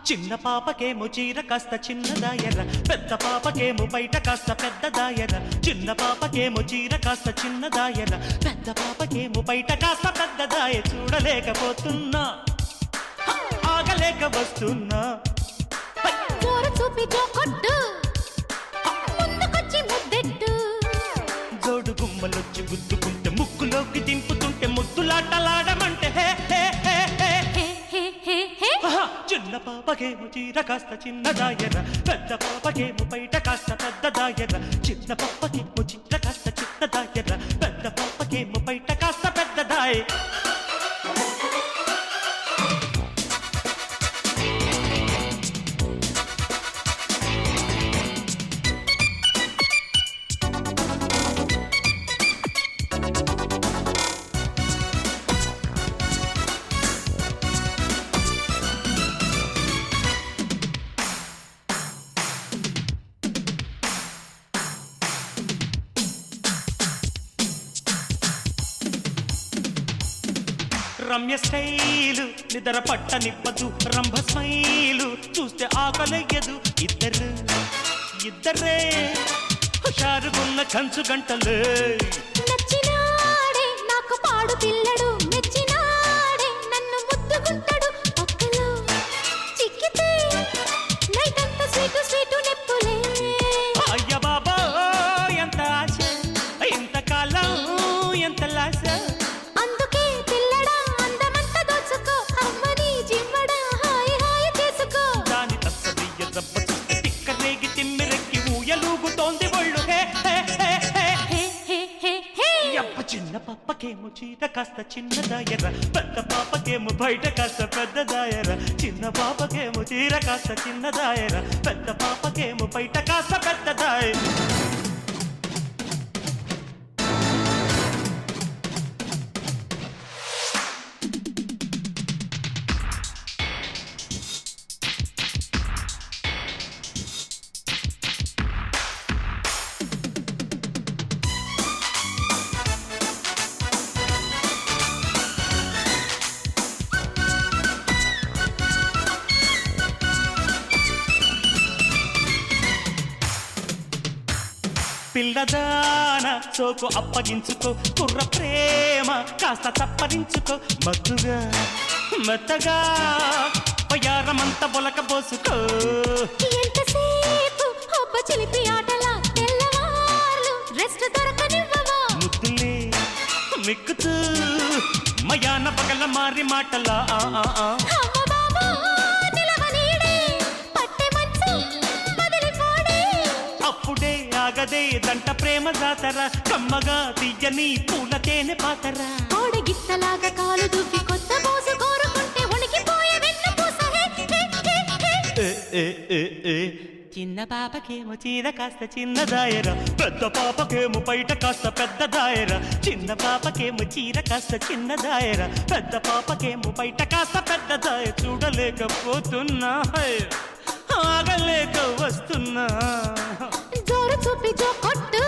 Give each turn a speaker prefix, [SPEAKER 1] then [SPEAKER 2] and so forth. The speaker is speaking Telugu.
[SPEAKER 1] చిన్న పాపకేమో చీర కాస్త చిన్నదాయర, పెద్ద పాపకేమో బయట కాస్త పెద్దదాయర. చిన్న పాపకేమో చీర కాస్త చిన్నదాయర, పెద్ద పాపకేమో బయట కాస్త పెద్దదాయ. చూడలేకపోతున్నా, ఆగలేక వస్తున్నా. జోడు గుమ్మలొచ్చి గుద్దుకుంటే, ముక్కులోకి దింపుతుంటే, ముద్దులాటలాడమంటే హే హే హే హే. చిన్న పాపకేమో చీర కాస్త చిన్నదాయర, పెద్ద పాపకేమో బయట కాస్త పెద్దదాయర. చిన్న పాపకేమో చీర కాస్త చిన్నదాయర, పెద్ద పాపకేమో బయట కాస్త పెద్దదాయ. రమ్య స్టైలు నిద్ర పట్టనివ్వదు, రంభ స్మైలు చూస్తే ఆకలయ్యదు. ఇద్దరే హుషారుగున్న కంచు గంటలే.
[SPEAKER 2] నచ్చినాడే నాకు పాడు పిల్లడు, మెచ్చినాడే నన్ను ముద్దుకుంటాడు. పక్కలో చిక్కితే నైట్ అంతా స్వీటు స్వీటు నెప్పులే.
[SPEAKER 1] అయ్య బాబా ఎంత ఆశ, ఎంతకాలం ఎంత లాస. చిన్న పాపకేమో చీర కాస్త చిన్నదాయర, పెద్ద పాపకేమో బయట కాస్త పెద్దదాయర. చిన్న పాపకేమో చీర కాస్త చిన్నదాయర, పెద్ద పాపకేమో బయట కాస్త పెద్దదాయ. పిల్లదాన సోకు అప్పగించుకో, కుర్ర ప్రేమ కాస్త తప్పరించుకో. మత్తుగా మెత్తగా పయారమంత బొలక పోసుకో.
[SPEAKER 2] ఎంతసేపు హొబ్బ చిలిపి ఆటలా, తెల్లవార్లు రెస్ట్ దొరకనివ్వవా.
[SPEAKER 1] ముద్దులే మిక్కుతూ మయాన పగల మారి మాటలా. అప్పుడే ఆగదే దంట ప్రేమ జాతర, కమ్మగా తీయని పూల తేనె పాతర.
[SPEAKER 2] కోడగిత్తలాగా కాలు దూపి కొత్త పోసు కోరుకుంటే ఉనికిపోయే వెన్నపూస.
[SPEAKER 1] చిన్న పాపకేమో చీర కాస్త చిన్నదాయర, పెద్ద పాపకేమో బయట కాస్త పెద్దదాయర. చిన్న పాపకేమో చీర కాస్త చిన్నదాయర, పెద్ద పాపకేమో బయట కాస్త పెద్దదాయ. చూడలేకపోతున్నా, ఆగలేక వస్తున్నా.
[SPEAKER 2] జోరు చూపి జో కొట్టు.